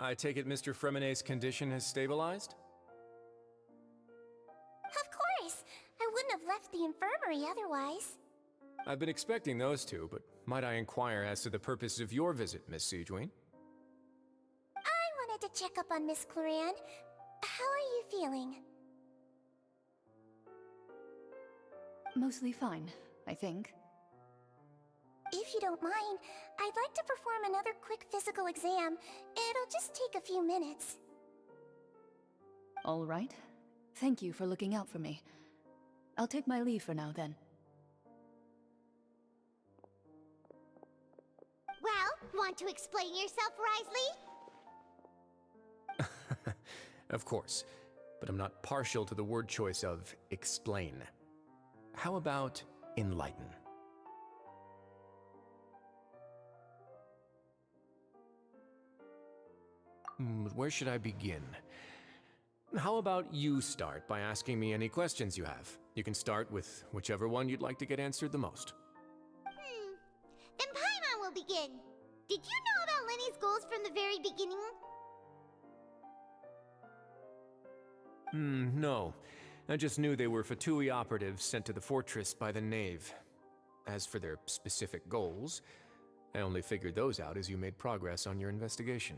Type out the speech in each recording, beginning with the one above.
I take it Mr. Fremenet's condition has stabilized? Of course! I wouldn't have left the infirmary otherwise. I've been expecting those two, but might I inquire as to the purpose of your visit, Miss Siegewien? I wanted to check up on Miss Cloran. How are you feeling? Mostly fine, I think. If you don't mind, I'd like to perform another quick physical exam. It'll just take a few minutes. All right. Thank you for looking out for me. I'll take my leave for now, then. Well, want to explain yourself, Risley? Of course, but I'm not partial to the word choice of explain. How about enlighten? Where should I begin? How about you start by asking me any questions you have? You can start with whichever one you'd like to get answered the most. Then Paimon will begin. Did you know about Lenny's goals from the very beginning? No. I just knew they were Fatui operatives sent to the fortress by the Knave. As for their specific goals, I only figured those out as you made progress on your investigation.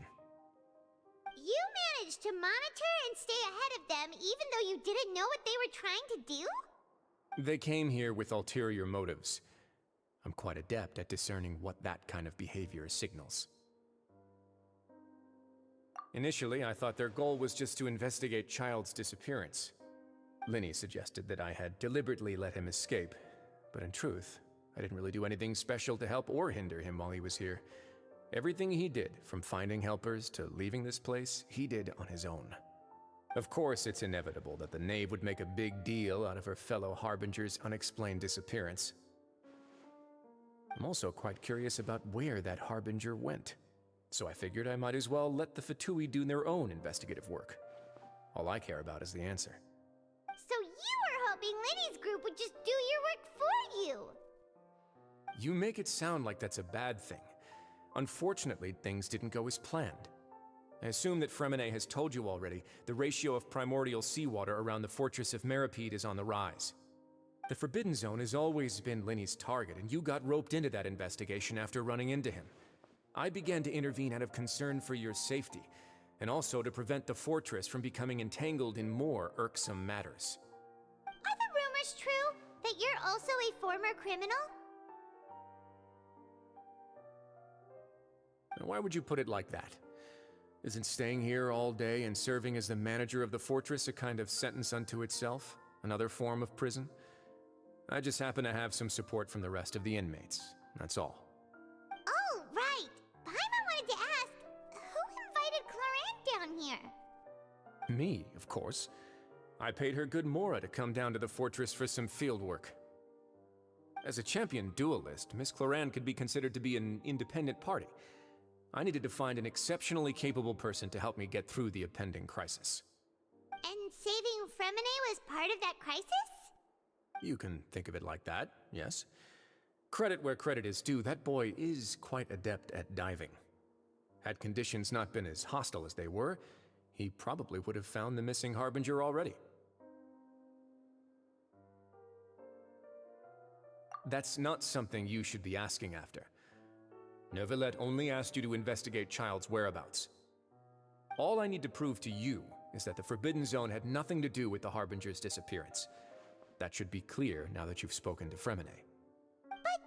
You managed to monitor and stay ahead of them even though you didn't know what they were trying to do? They came here with ulterior motives. I'm quite adept at discerning what that kind of behavior signals. Initially, I thought their goal was just to investigate Child's disappearance. Linny suggested that I had deliberately let him escape, but in truth, I didn't really do anything special to help or hinder him while he was here. Everything he did, from finding helpers to leaving this place, he did on his own. Of course, it's inevitable that the Knave would make a big deal out of her fellow Harbinger's unexplained disappearance. I'm also quite curious about where that Harbinger went, so I figured I might as well let the Fatui do their own investigative work. All I care about is the answer. So you were hoping Lenny's group would just do your work for you! You make it sound like that's a bad thing. Unfortunately, things didn't go as planned. I assume that Fremenet has told you already, the ratio of primordial seawater around the fortress of Meripede is on the rise. The Forbidden Zone has always been Linny's target, and you got roped into that investigation after running into him. I began to intervene out of concern for your safety, and also to prevent the fortress from becoming entangled in more irksome matters. Are the rumors true that you're also a former criminal? Why would you put it like that? Isn't staying here all day and serving as the manager of the fortress a kind of sentence unto itself? Another form of prison? I just happen to have some support from the rest of the inmates, that's all. Oh, right! Paimon wanted to ask, who invited Cloran down here? Me, of course. I paid her good mora to come down to the fortress for some field work. As a champion duelist, Miss Cloran could be considered to be an independent party. I needed to find an exceptionally capable person to help me get through the impending crisis. And saving Fremenet was part of that crisis? You can think of it like that, yes. Credit where credit is due, that boy is quite adept at diving. Had conditions not been as hostile as they were, he probably would have found the missing Harbinger already. That's not something you should be asking after. Neuvillette only asked you to investigate Child's whereabouts. All I need to prove to you is that the Forbidden Zone had nothing to do with the Harbinger's disappearance. That should be clear now that you've spoken to Fremenet. But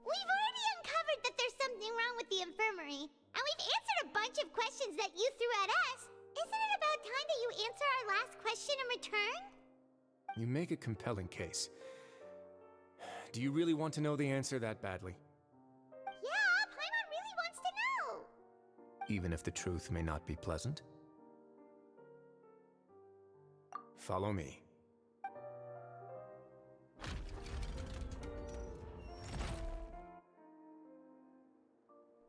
we've already uncovered that there's something wrong with the infirmary, and we've answered a bunch of questions that you threw at us. Isn't it about time that you answer our last question in return? You make a compelling case. Do you really want to know the answer that badly? Yeah, Paimon really wants to know. Even if the truth may not be pleasant? Follow me.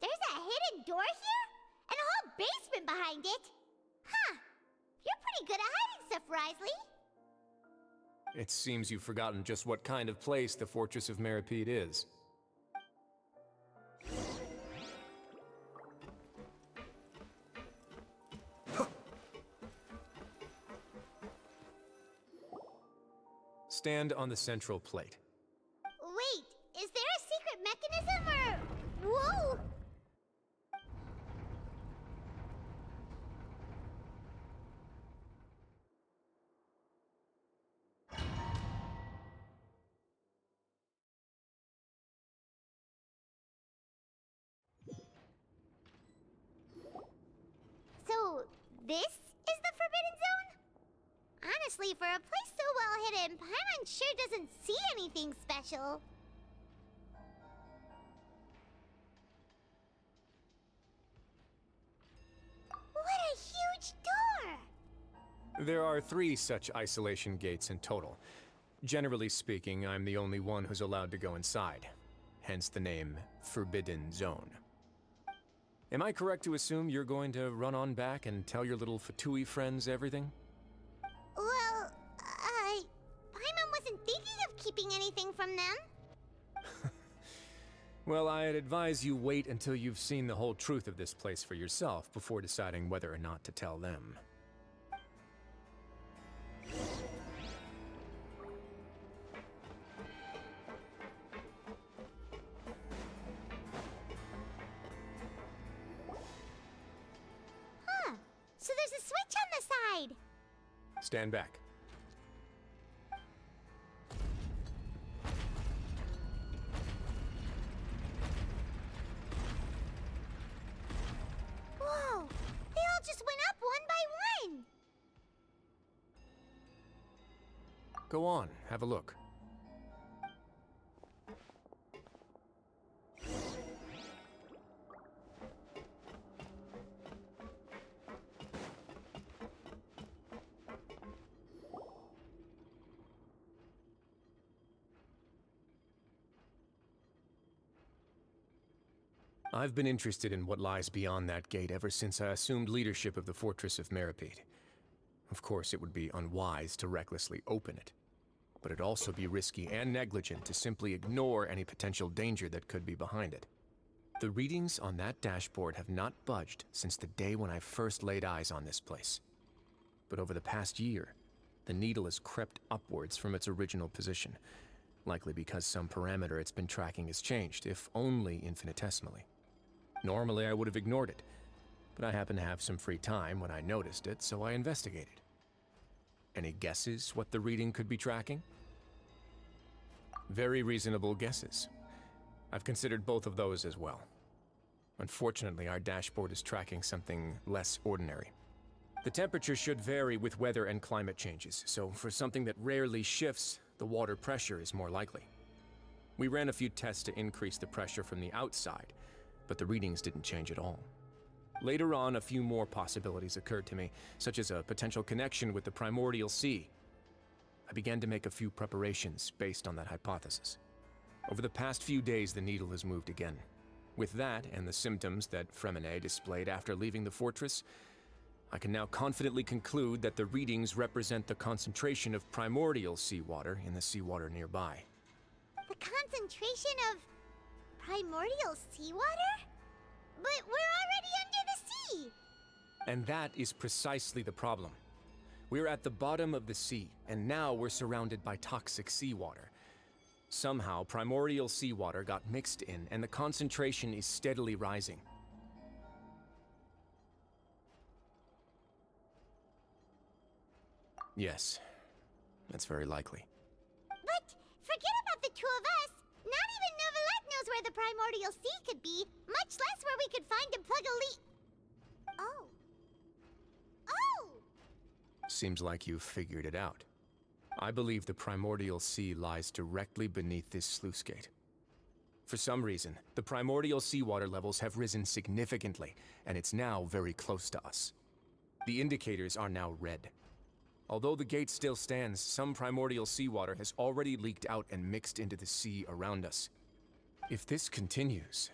There's a hidden door here? And a whole basement behind it? Huh. You're pretty good at hiding stuff, Risley. It seems you've forgotten just what kind of place the Fortress of Meripede is. Stand on the central plate. Wait, is there a secret mechanism or... Whoa! So, this is the Forbidden Zone? Honestly, for a place so well hidden, Paimon sure doesn't see anything special. What a huge door! There are 3 such isolation gates in total. Generally speaking, I'm the only one who's allowed to go inside. Hence the name Forbidden Zone. Am I correct to assume you're going to run on back and tell your little Fatui friends everything? Well, Paimon wasn't thinking of keeping anything from them. Well, I'd advise you wait until you've seen the whole truth of this place for yourself before deciding whether or not to tell them. Huh. So there's a switch on the side. Stand back. Whoa! They all just went up one by one! Go on, have a look. I've been interested in what lies beyond that gate ever since I assumed leadership of the Fortress of Meripede. Of course, it would be unwise to recklessly open it, but it'd also be risky and negligent to simply ignore any potential danger that could be behind it. The readings on that dashboard have not budged since the day when I first laid eyes on this place. But over the past year, the needle has crept upwards from its original position, likely because some parameter it's been tracking has changed, if only infinitesimally. Normally, I would have ignored it, but I happened to have some free time when I noticed it, so I investigated. Any guesses what the reading could be tracking? Very reasonable guesses. I've considered both of those as well. Unfortunately, our dashboard is tracking something less ordinary. The temperature should vary with weather and climate changes, so for something that rarely shifts, the water pressure is more likely. We ran a few tests to increase the pressure from the outside, but the readings didn't change at all. Later on, a few more possibilities occurred to me, such as a potential connection with the primordial sea. I began to make a few preparations based on that hypothesis. Over the past few days, the needle has moved again. With that, and the symptoms that Fremine displayed after leaving the fortress, I can now confidently conclude that the readings represent the concentration of primordial seawater in the seawater nearby. The concentration of primordial seawater? But we're already under the sea! And that is precisely the problem. We're at the bottom of the sea, and now we're surrounded by toxic seawater. Somehow, primordial seawater got mixed in, and the concentration is steadily rising. Yes, that's very likely. But forget about the two of us! Not even Novelette knows where the primordial sea could be, much less where we could find and plug a leak. Oh. Oh! Seems like you've figured it out. I believe the primordial sea lies directly beneath this sluice gate. For some reason, the primordial seawater levels have risen significantly, and it's now very close to us. The indicators are now red. Although the gate still stands, some primordial seawater has already leaked out and mixed into the sea around us. If this continues,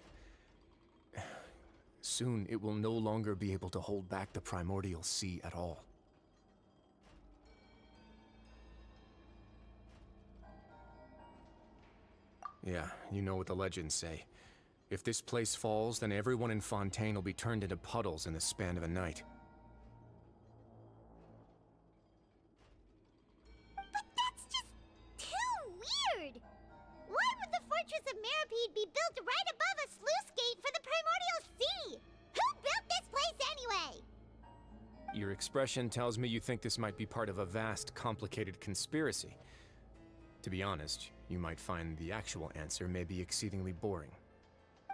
soon it will no longer be able to hold back the primordial sea at all. Yeah, you know what the legends say. If this place falls, then everyone in Fontaine will be turned into puddles in the span of a night. But that's just... they'd be built right above a sluice gate for the Primordial Sea! Who built this place anyway? Your expression tells me you think this might be part of a vast, complicated conspiracy. To be honest, you might find the actual answer may be exceedingly boring.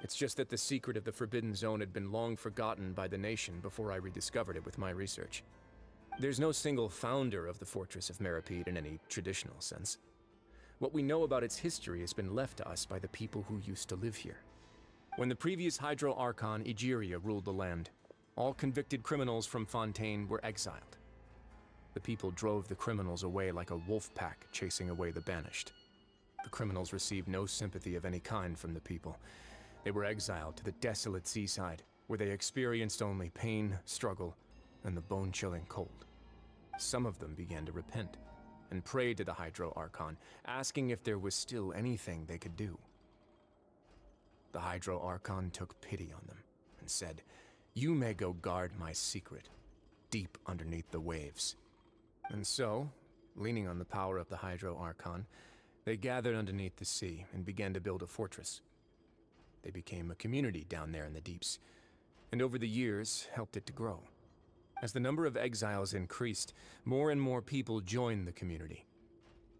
It's just that the secret of the Forbidden Zone had been long forgotten by the nation before I rediscovered it with my research. There's no single founder of the Fortress of Meripede in any traditional sense. What we know about its history has been left to us by the people who used to live here. When the previous Hydro Archon Egeria ruled the land, all convicted criminals from Fontaine were exiled. The people drove the criminals away like a wolf pack chasing away the banished. The criminals received no sympathy of any kind from the people. They were exiled to the desolate seaside, where they experienced only pain, struggle, and the bone-chilling cold. Some of them began to repent, and prayed to the Hydro Archon, asking if there was still anything they could do. The Hydro Archon took pity on them, and said, "You may go guard my secret, deep underneath the waves." And so, leaning on the power of the Hydro Archon, they gathered underneath the sea and began to build a fortress. They became a community down there in the deeps, and over the years helped it to grow. As the number of exiles increased, more and more people joined the community.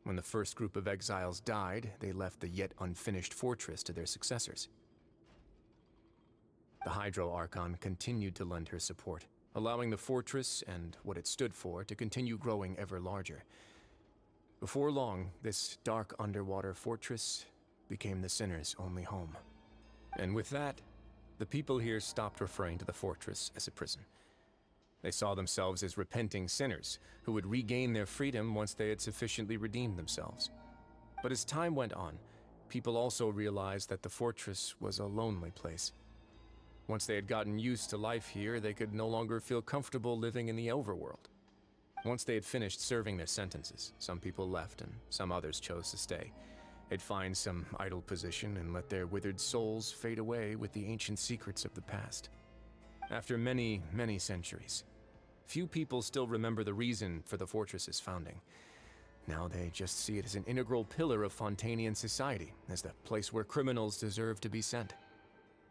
When the first group of exiles died, they left the yet unfinished fortress to their successors. The Hydro Archon continued to lend her support, allowing the fortress and what it stood for to continue growing ever larger. Before long, this dark underwater fortress became the sinner's only home. And with that, the people here stopped referring to the fortress as a prison. They saw themselves as repenting sinners who would regain their freedom once they had sufficiently redeemed themselves. But as time went on, people also realized that the fortress was a lonely place. Once they had gotten used to life here, they could no longer feel comfortable living in the overworld. Once they had finished serving their sentences, some people left and some others chose to stay. They'd find some idle position and let their withered souls fade away with the ancient secrets of the past. After many, many centuries, few people still remember the reason for the fortress's founding. Now they just see it as an integral pillar of Fontainian society, as the place where criminals deserve to be sent.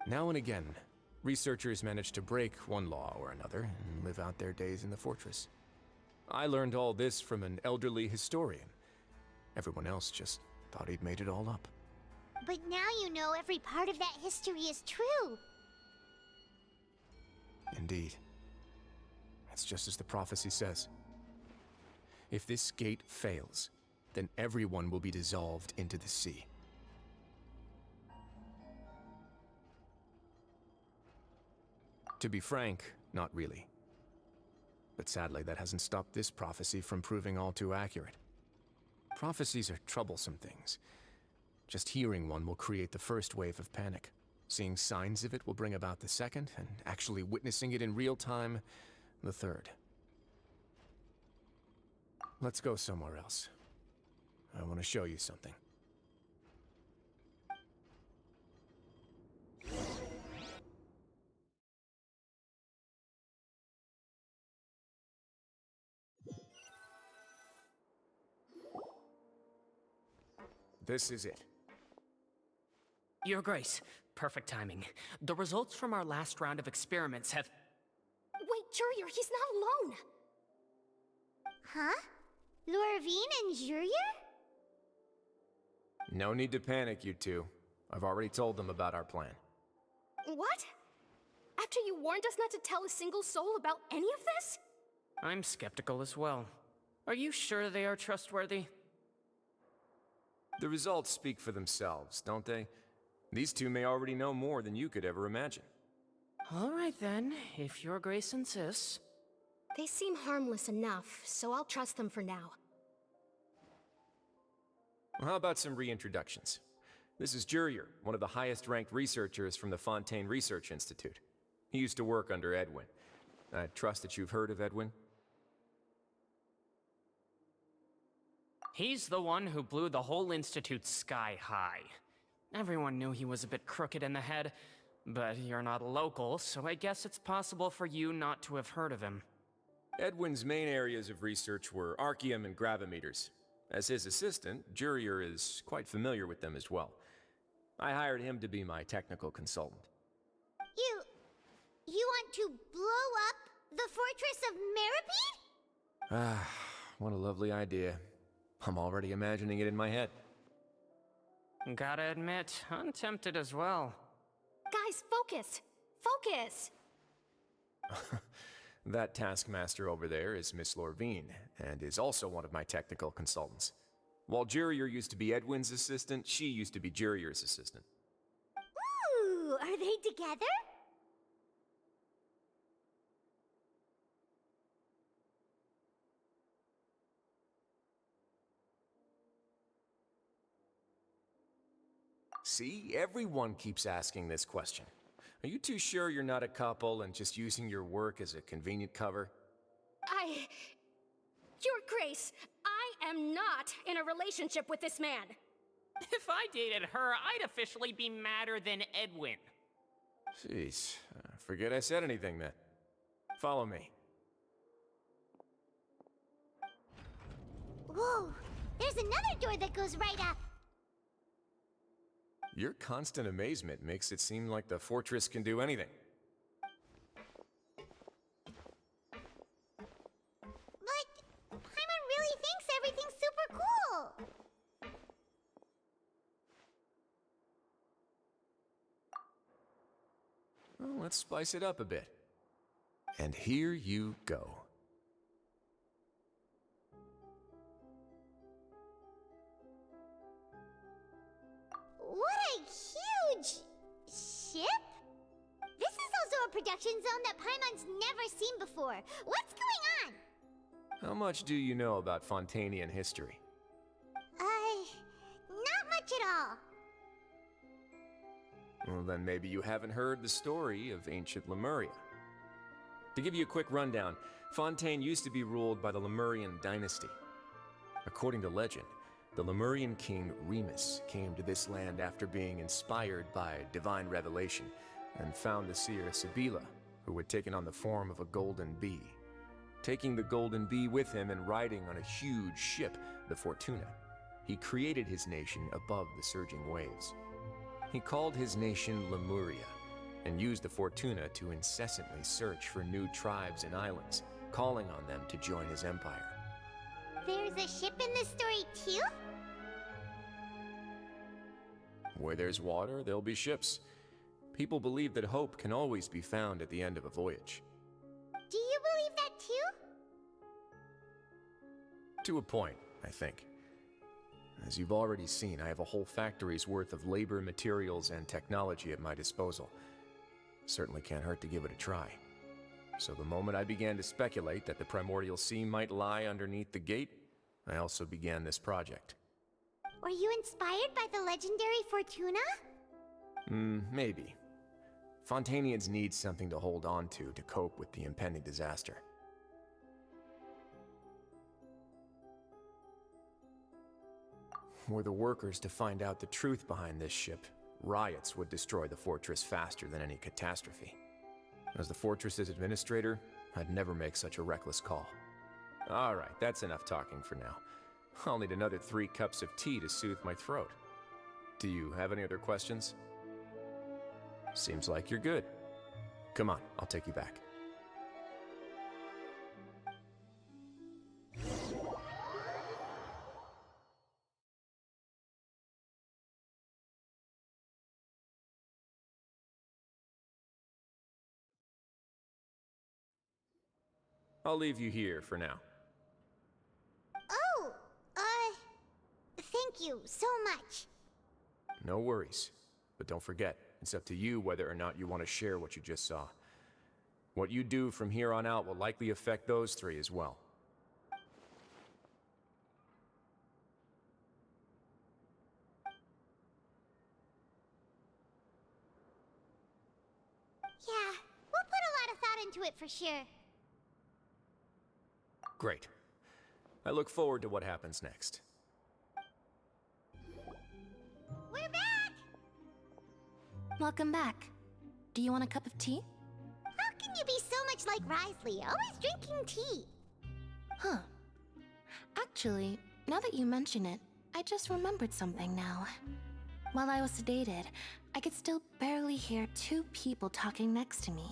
Now and again, researchers manage to break one law or another and live out their days in the fortress. I learned all this from an elderly historian. Everyone else just thought he'd made it all up. But now you know every part of that history is true. Indeed. That's just as the prophecy says. If this gate fails, then everyone will be dissolved into the sea. To be frank, not really. But sadly, that hasn't stopped this prophecy from proving all too accurate. Prophecies are troublesome things. Just hearing one will create the first wave of panic. Seeing signs of it will bring about the second, and actually witnessing it in real time, the third. Let's go somewhere else. I want to show you something. This is it. Your Grace, perfect timing. The results from our last round of experiments have... Wait, Jurier, he's not alone! Huh? Lorvine and Jurier? No need to panic, you two. I've already told them about our plan. What? After you warned us not to tell a single soul about any of this? I'm skeptical as well. Are you sure they are trustworthy? The results speak for themselves, don't they? These two may already know more than you could ever imagine. All right then, if Your Grace insists. They seem harmless enough, so I'll trust them for now. Well, how about some reintroductions? This is Jurier, one of the highest-ranked researchers from the Fontaine Research Institute. He used to work under Edwin. I trust that you've heard of Edwin? He's the one who blew the whole institute sky high. Everyone knew he was a bit crooked in the head, but you're not a local, so I guess it's possible for you not to have heard of him. Edwin's main areas of research were archaeum and gravimeters. As his assistant, Jurier is quite familiar with them as well. I hired him to be my technical consultant. You want to blow up the fortress of Meripede? Ah, what a lovely idea. I'm already imagining it in my head. Gotta admit, I'm tempted as well. Guys, focus! Focus! That taskmaster over there is Miss Lorvine, and is also one of my technical consultants. While Jurier used to be Edwin's assistant, she used to be Jurier's assistant. Ooh, are they together? See, everyone keeps asking this question. Are you too sure you're not a couple and just using your work as a convenient cover? Your Grace, I am not in a relationship with this man. If I dated her, I'd officially be madder than Edwin. Jeez, forget I said anything then. Follow me. Whoa, there's another door that goes right up. Your constant amazement makes it seem like the fortress can do anything. But Paimon really thinks everything's super cool. Well, let's spice it up a bit. And here you go. What a huge ship! This is also a production zone that Paimon's never seen before. What's going on? How much do you know about Fontanian history? Not much at all. Well, then maybe you haven't heard the story of ancient Lemuria. To give you a quick rundown, Fontaine used to be ruled by the Lemurian dynasty. According to legend, the Lemurian king Remus came to this land after being inspired by divine revelation and found the seer Sibila, who had taken on the form of a golden bee. Taking the golden bee with him and riding on a huge ship, the Fortuna, he created his nation above the surging waves. He called his nation Lemuria and used the Fortuna to incessantly search for new tribes and islands, calling on them to join his empire. There's a ship in this story too? Where there's water, there'll be ships. People believe that hope can always be found at the end of a voyage. Do you believe that too? To a point, I think. As you've already seen, I have a whole factory's worth of labor, materials, and technology at my disposal. Certainly can't hurt to give it a try. So the moment I began to speculate that the Primordial Sea might lie underneath the gate, I also began this project. Were you inspired by the legendary Fortuna? Maybe. Fontanians need something to hold on to cope with the impending disaster. Were the workers to find out the truth behind this ship, riots would destroy the fortress faster than any catastrophe. As the fortress's administrator, I'd never make such a reckless call. Alright, that's enough talking for now. I'll need another 3 cups of tea to soothe my throat. Do you have any other questions? Seems like you're good. Come on, I'll take you back. I'll leave you here for now. Oh, thank you so much. No worries. But don't forget, it's up to you whether or not you want to share what you just saw. What you do from here on out will likely affect those 3 as well. Yeah, we'll put a lot of thought into it for sure. Great. I look forward to what happens next. We're back! Welcome back. Do you want a cup of tea? How can you be so much like Risley, always drinking tea? Huh. Actually, now that you mention it, I just remembered something now. While I was sedated, I could still barely hear two people talking next to me.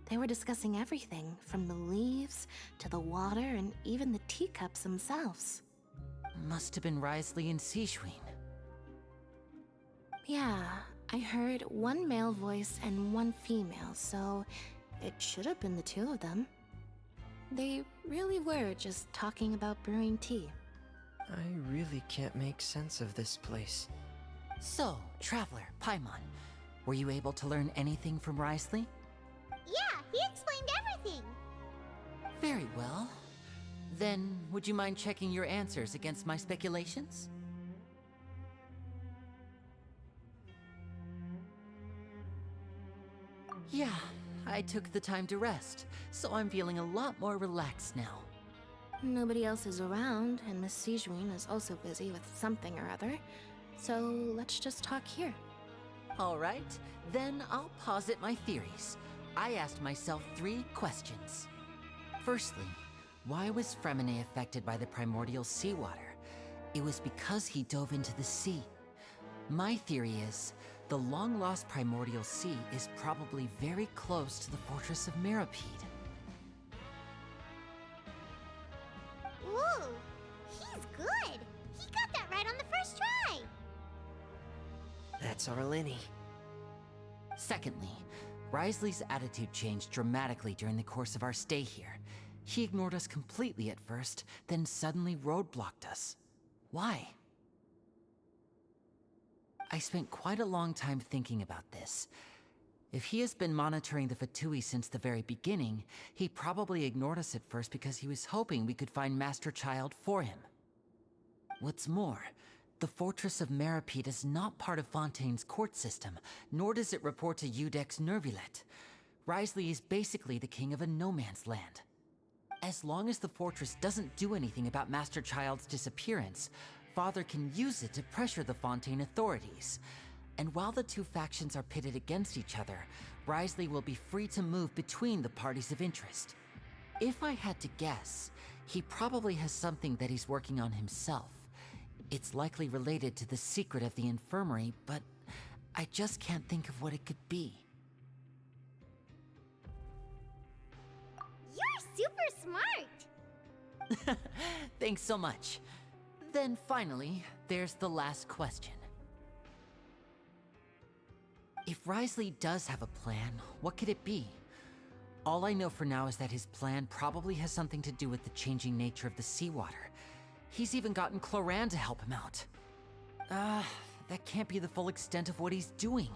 They were discussing everything, from the leaves to the water and even the teacups themselves. Must have been Risley and Sishwin. Yeah, I heard one male voice and one female, so it should have been the two of them. They really were just talking about brewing tea. I really can't make sense of this place. So, Traveler, Paimon, were you able to learn anything from Risley? Yeah, he explained everything. Very well. Then, would you mind checking your answers against my speculations? Yeah, I took the time to rest, so I'm feeling a lot more relaxed now. Nobody else is around, and Miss Sijwin is also busy with something or other, so let's just talk here. All right, then I'll posit my theories. I asked myself 3 questions. Firstly, why was Fremine affected by the primordial seawater? It was because he dove into the sea. My theory is, the long-lost primordial sea is probably very close to the fortress of Mirapede. Whoa, he's good. He got that right on the first try. That's our Linny. Secondly, Risley's attitude changed dramatically during the course of our stay here. He ignored us completely at first, then suddenly roadblocked us. Why? I spent quite a long time thinking about this. If he has been monitoring the Fatui since the very beginning, he probably ignored us at first because he was hoping we could find Master Child for him. What's more, the Fortress of Mirapede is not part of Fontaine's court system, nor does it report to Udex Nervulet. Risley is basically the king of a no-man's land. As long as the fortress doesn't do anything about Master Child's disappearance, Father can use it to pressure the Fontaine authorities. And while the two factions are pitted against each other, Risley will be free to move between the parties of interest. If I had to guess, he probably has something that he's working on himself. It's likely related to the secret of the infirmary, but I just can't think of what it could be. You're super smart. Thanks so much. Then finally, there's the last question. If Risley does have a plan, what could it be? All I know for now is that his plan probably has something to do with the changing nature of the seawater. He's even gotten Cloran to help him out. That can't be the full extent of what he's doing.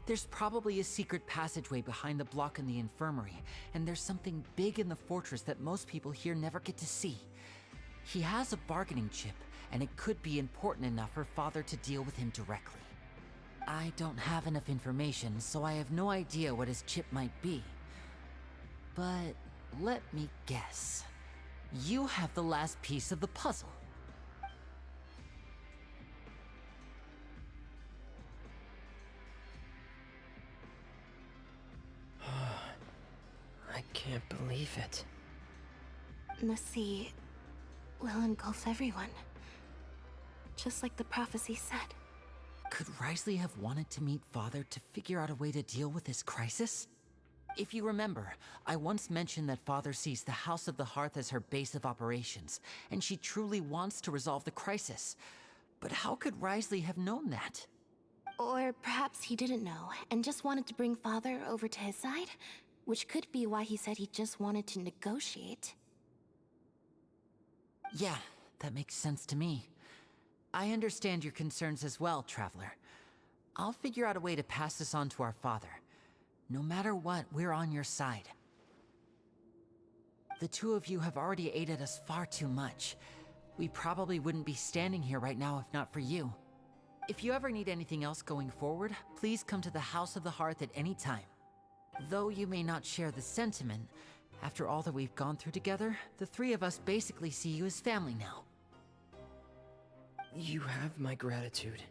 There's probably a secret passageway behind the block in the infirmary, and there's something big in the fortress that most people here never get to see. He has a bargaining chip, and it could be important enough for Father to deal with him directly. I don't have enough information, so I have no idea what his chip might be. But let me guess. You have the last piece of the puzzle. I can't believe it. The sea will engulf everyone. Just like the prophecy said. Could Risley have wanted to meet Father to figure out a way to deal with this crisis? If you remember, I once mentioned that Father sees the House of the Hearth as her base of operations, and she truly wants to resolve the crisis. But how could Risley have known that? Or perhaps he didn't know, and just wanted to bring Father over to his side? Which could be why he said he just wanted to negotiate. Yeah, that makes sense to me. I understand your concerns as well, Traveler. I'll figure out a way to pass this on to our father. No matter what, we're on your side. The two of you have already aided us far too much. We probably wouldn't be standing here right now if not for you. If you ever need anything else going forward, please come to the House of the Hearth at any time. Though you may not share the sentiment, after all that we've gone through together, the three of us basically see you as family now. You have my gratitude.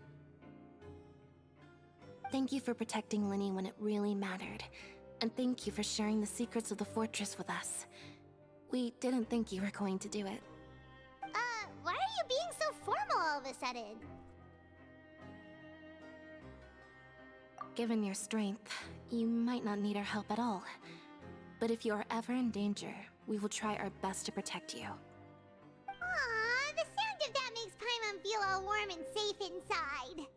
Thank you for protecting Linny when it really mattered. And thank you for sharing the secrets of the fortress with us. We didn't think you were going to do it. Why are you being so formal all of a sudden? Given your strength, you might not need our help at all. But if you are ever in danger, we will try our best to protect you. Aww, the sound of that makes Paimon feel all warm and safe inside.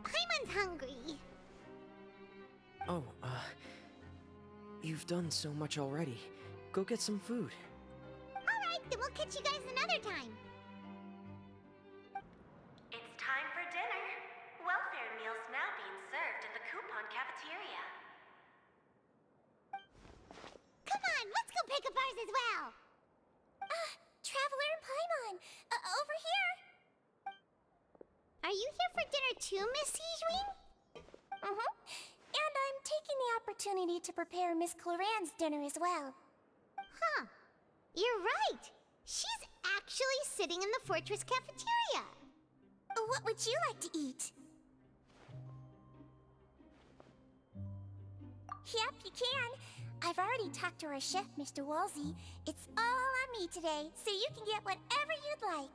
Paimon's hungry. Oh, you've done so much already. Go get some food. Alright, then we'll catch you guys another time. It's time for dinner. Welfare meals now being served in the coupon cafeteria. Come on, let's go pick up ours as well. Traveler and Paimon, over here. Are you here for dinner too, Miss Sijwin? Mm-hmm. And I'm taking the opportunity to prepare Miss Cloran's dinner as well. Huh. You're right. She's actually sitting in the fortress cafeteria. What would you like to eat? Yep, you can. I've already talked to our chef, Mr. Wolsey. It's all on me today, so you can get whatever you'd like.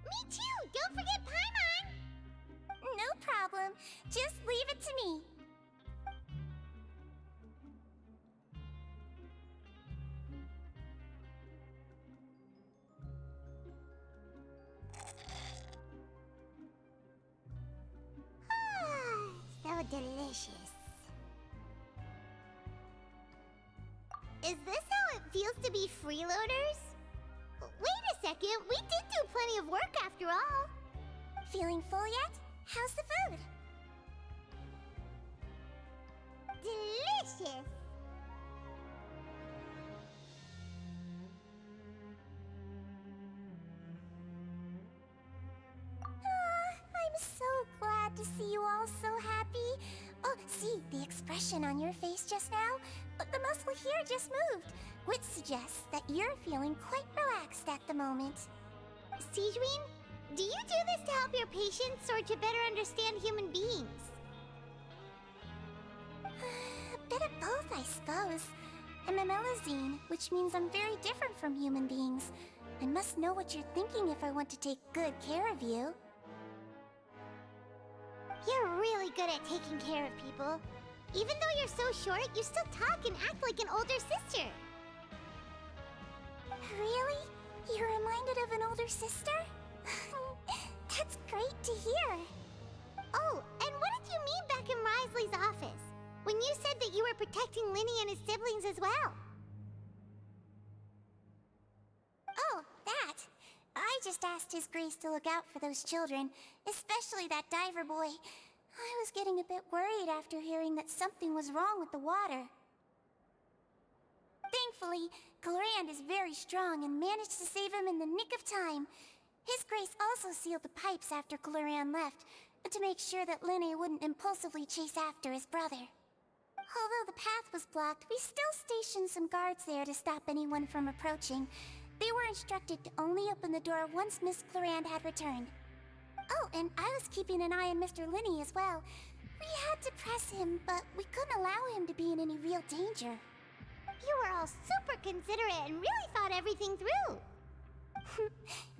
Me too! Don't forget Paimon! No problem. Just leave it to me. So delicious. Is this how it feels to be freeloaders? Wait a second, we did do plenty of work after all. Feeling full yet? How's the food? Delicious! I'm so glad to see you all so happy. Oh, see the expression on your face just now? The muscle here just moved, which suggests that you're feeling quite relaxed at the moment. Sijwin, do you do this to help your patients or to better understand human beings? A bit of both, I suppose. I'm a Melazine, which means I'm very different from human beings. I must know what you're thinking if I want to take good care of you. You're really good at taking care of people. Even though you're so short, you still talk and act like an older sister. Really? You're reminded of an older sister? That's great to hear. Oh, and what did you mean back in Risley's office? When you said that you were protecting Linny and his siblings as well? Oh, that. I just asked His Grace to look out for those children, especially that diver boy. I was getting a bit worried after hearing that something was wrong with the water. Thankfully, Clorand is very strong and managed to save him in the nick of time. His Grace also sealed the pipes after Clorand left, to make sure that Linny wouldn't impulsively chase after his brother. Although the path was blocked, we still stationed some guards there to stop anyone from approaching. They were instructed to only open the door once Miss Clorand had returned. Oh, and I was keeping an eye on Mr. Linny as well. We had to press him, but we couldn't allow him to be in any real danger. You were all super considerate and really thought everything through.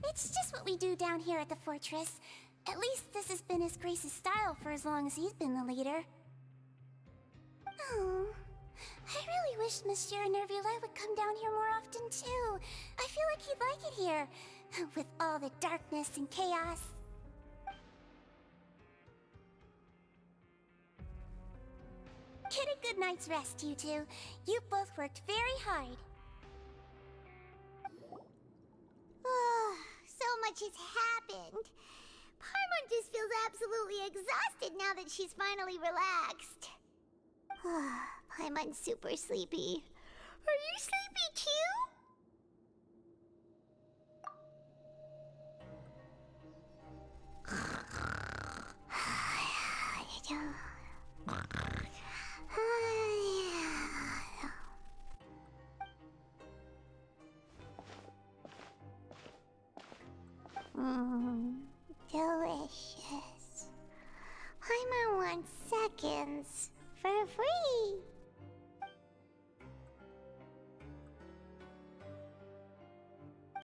It's just what we do down here at the fortress. At least this has been His Grace's style for as long as he's been the leader. Oh, I really wish Monsieur Nervula would come down here more often too. I feel like he'd like it here, with all the darkness and chaos. Get a good night's rest, you two. You both worked very hard. So much has happened. Paimon just feels absolutely exhausted now that she's finally relaxed. Paimon's super sleepy. Are you sleepy too? Delicious. I'm on 1 seconds for free.